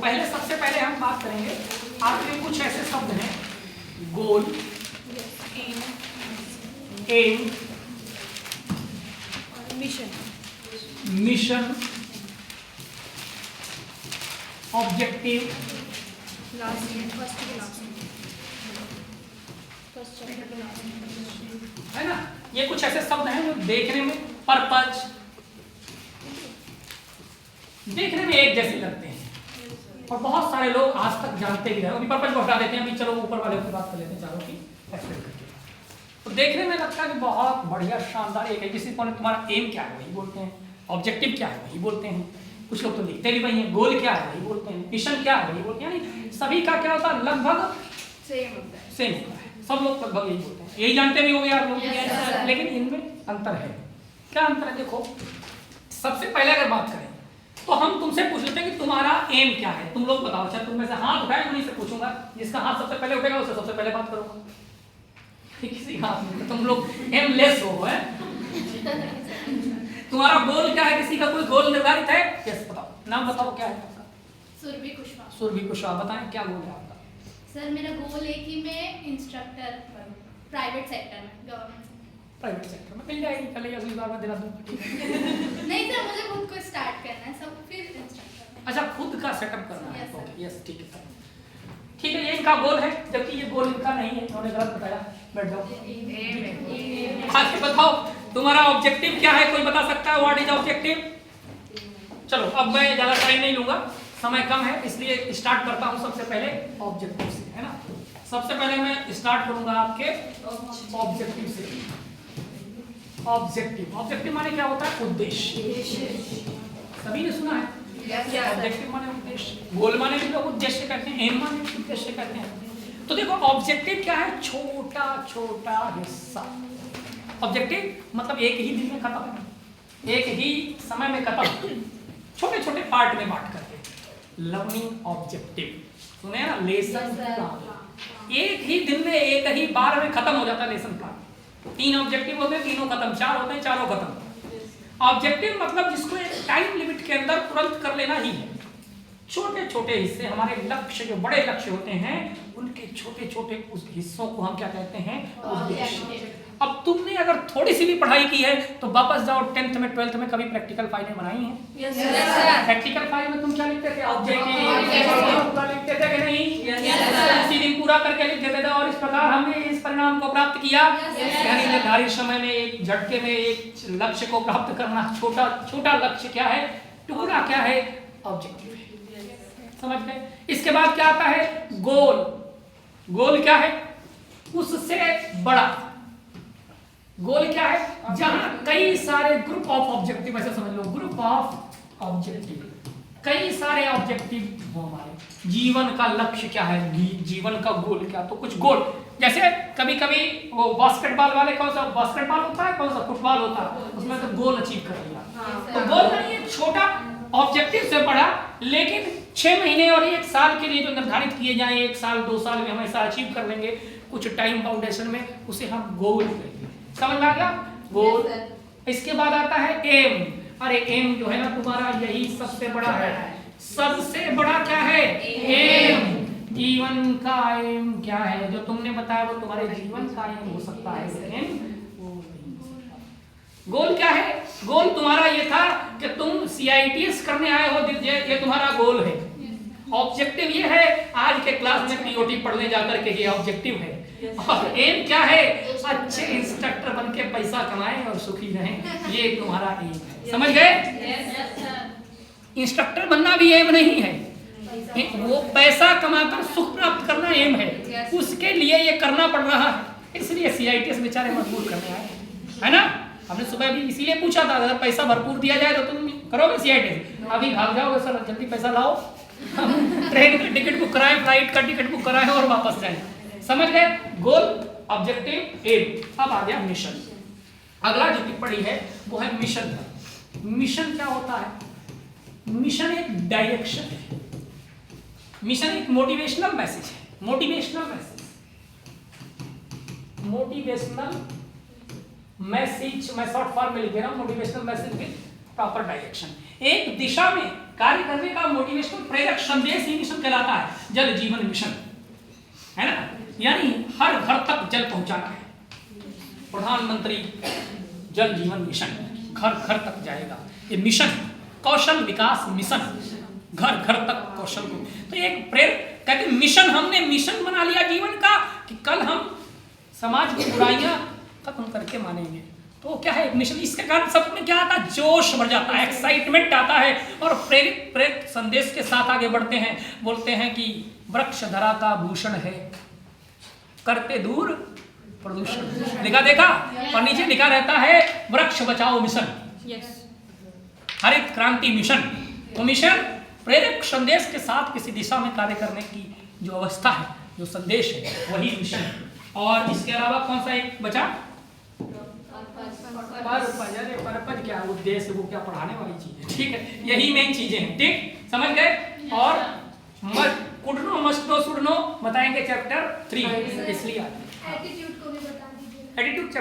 पहले सबसे पहले हम बात करेंगे, आपके कुछ ऐसे शब्द हैं, गोल, एम, मिशन, ऑब्जेक्टिव, है ना। ये कुछ ऐसे शब्द हैं जो देखने में, पर्पज, देखने में एक जैसे लगते हैं और बहुत सारे लोग आज तक जानते भी हैं। अभी पर्पज को हटा देते हैं, अभी चलो ऊपर वाले की बात कर लेते हैं, चारों की एक्सप्लेन करके। तो देखने में लगता है कि बहुत बढ़िया शानदार एक है, किसी को तुम्हारा एम क्या है वही बोलते हैं, ऑब्जेक्टिव क्या है वही बोलते हैं, कुछ लोग तो लिखते भी वही हैं, गोल क्या है वही बोलते हैं, मिशन क्या है वही बोलते हैं, यानी सभी का क्या होता है, लगभग सेम होता है, सब लोग लगभग यही बोलते हैं, यही जानते भी होंगे आप लोग। लेकिन इनमें अंतर है। क्या अंतर है? देखो, सबसे पहले अगर बात करें तो हम तुमसे पूछ लेते हैं कि तुम्हारा एम क्या है, तुम लोग बताओ। अच्छा, तुम में से हाथ उठाए, उन्हीं से पूछूंगा, जिसका हाथ सबसे पहले उठेगा उससे सबसे पहले बात करूंगा। किसी हाथ में तुम लोग एमलेस हो, है? तुम्हारा गोल क्या है? किसी का कोई गोल निर्धारित है? यस, बताओ, नाम बताओ, क्या है आपका? सुरभि कुशवाहा। सुरभि कुशवाहा, बताएं क्या गोल है आपका? सर, मेरा गोल है कि मैं इंस्ट्रक्टर बनूं, प्राइवेट सेक्टर में, गवर्नमेंट प्राइवेट सेक्टर में। मिल जाएगी, चलिए अगली बार मैं देहरादून। नहीं सर, मुझे खुद को स्टार्ट करना है, सब फिर इंस्ट्रक्टर। अच्छा, खुद का सेटअप करना है। Yes, sir. ओके, यस, ठीक है सर, ठीक है, ये इनका गोल है, जबकि ये गोल इनका नहीं है, उन्होंने गलत बताया। बैठ जाओ। आगे बताओ, तुम्हारा ऑब्जेक्टिव क्या है? कोई बता सकता है? What is objective? चलो, अब मैं ज्यादा टाइम नहीं लूंगा, समय कम है, इसलिए स्टार्ट करता हूं सबसे पहले ऑब्जेक्टिव से, है ना। सबसे पहले मैं स्टार्ट करूंगा आपके ऑब्जेक्टिव से। ऑब्जेक्टिव माने क्या होता है? उद्देश्य। सभी ने सुना है ऑब्जेक्टिव माने उद्देश्य, गोल माने भी लोग उद्देश्य कहते हैं, एम माने भी उद्देश्य कहते हैं। तो देखो, ऑब्जेक्टिव क्या है? छोटा छोटा हिस्सा। ऑब्जेक्टिव मतलब एक ही दिन में खत्म, एक ही समय में खत्म, छोटे छोटे पार्ट में बांट करके। लर्निंग ऑब्जेक्टिव सुने ना, लेसन प्लान। एक ही दिन में, एक ही बार में खत्म हो जाता है लेसन प्लान। 3 ऑब्जेक्टिव होते हैं, तीनों खत्म, 4 होते हैं, चारों खत्म। ऑब्जेक्टिव मतलब जिसको एक टाइम लिमिट के अंदर तुरंत कर लेना ही है। छोटे छोटे हिस्से, हमारे लक्ष्य जो बड़े लक्ष्य होते हैं, उनके छोटे छोटे उस हिस्सों को हम क्या कहते हैं? उद्देश्य। अब तुमने अगर थोड़ी सी भी पढ़ाई की है तो वापस जाओ 10th में 12th में, कभी प्रैक्टिकल फाइलें बनाई हैं? Yes sir. प्रैक्टिकल फाइल में तुम क्या लिखते थे? ऑब्जेक्टिव लिखते थे कि नहीं? उसी दिन पूरा करके लिख देते थे, और इस प्रकार हमने इस परिणाम को प्राप्त किया। यानी निर्धारित समय में, एक झटके में एक लक्ष्य को प्राप्त करना। छोटा छोटा लक्ष्य क्या है? टुकड़ा क्या है? ऑब्जेक्टिव है। समझ गए? इसके बाद क्या आता है? गोल। गोल क्या है? उससे बड़ा। गोल क्या है? जहां कई सारे ग्रुप ऑफ ऑब्जेक्टिव, ऐसे समझ लो, ग्रुप ऑफ ऑब्जेक्टिव, कई सारे ऑब्जेक्टिव हो हमारे। जीवन का लक्ष्य क्या है? जीवन का गोल क्या? तो कुछ गोल, जैसे कभी कभी वो बास्केटबॉल वाले, कौन सा बास्केटबॉल होता है, कौन सा फुटबॉल होता है, उसमें तो गोल अचीव कर लिया। तो गोल नहीं है, छोटा ऑब्जेक्टिव से बड़ा, लेकिन 6 महीने और 1 साल के लिए जो निर्धारित किए जाए, 1 साल 2 साल में हम ऐसा अचीव कर लेंगे कुछ टाइम फाउंडेशन में, उसे हम गोल कहेंगे। समझ में आ गया? गोल। इसके बाद आता है एम। अरे एम जो है ना तुम्हारा, यही सबसे बड़ा है। सबसे बड़ा क्या है? एम। जीवन का एम क्या है? जो तुमने बताया वो तुम्हारे जीवन का एम हो सकता है, लेकिन गोल क्या है? गोल तुम्हारा ये था कि तुम CITS करने आए हो, ये तुम्हारा गोल है। ऑब्जेक्टिव ये है, आज के क्लास में POT पढ़ने जाकर के, ये ऑब्जेक्टिव है। और एम क्या है? अच्छे इंस्ट्रक्टर बन के पैसा कमाएं और सुखी रहें, ये तुम्हारा एम है। समझ गए? इंस्ट्रक्टर बनना भी एम नहीं है, वो पैसा कमाकर सुख प्राप्त करना एम है। उसके लिए ये करना पड़ रहा है, इसलिए CITS बेचारे मजबूर करने आए, है ना। हमने सुबह भी इसीलिए पूछा था, अगर पैसा भरपूर दिया जाए तो तुम करोगे CITS? अभी भाग जाओगे सर, जल्दी पैसा लाओ, हम ट्रेन की टिकट बुक कराएं, फ्लाइट का टिकट बुक कराएं और वापस जाएं। समझ गए? गोल, ऑब्जेक्टिव, एम। अब आ गया मिशन। अगला जो टिप्पणी है वो है मिशन। मिशन क्या होता है? मिशन एक डायरेक्शन है, मिशन एक मोटिवेशनल मैसेज है। मोटिवेशनल मैसेज मैं शॉर्ट फॉर्म में लिख दे रहा हूं, motivational message with proper direction. एक दिशा में कार्य करने का मोटिवेशनल प्रेरक संदेश ही मिशन कहलाता है, जल जीवन मिशन, है ना। यानी हर घर तक जल पहुंचाना है। प्रधानमंत्री जल जीवन मिशन घर घर तक जाएगा। ये मिशन कौशल विकास मिशन, घर घर तक कौशल को, तो एक प्रेरक कहते मिशन, हमने मिशन बना लिया जीवन का कि कल हम समाज की बुराइयां खत्म करके मानेंगे। तो क्या है मिशन, इसके कारण सब में क्या आता है, जोश बढ़ जाता है, एक्साइटमेंट आता है और प्रेरित संदेश के साथ आगे बढ़ते हैं। बोलते हैं कि वृक्ष धरा का भूषण है, करते दूर प्रदूषण। देखा और नीचे लिखा रहता है वृक्ष बचाओ मिशन, हरित क्रांति मिशन। तो मिशन प्रेरक संदेश के साथ किसी दिशा में कार्य करने की जो अवस्था है, जो संदेश है, वही मिशन। और इसके अलावा कौन सा एक बचा, पर्पज क्या उद्देश्य, वो क्या पढ़ाने वाली चीज है, ठीक है, यही मेन चीजें हैं, ठीक समझ गए। और कुडनो मस्टो सुडनो बताएंगे चैप्टर 3, इसलिए एटीट्यूड को भी बता दीजिए। एटीट्यूड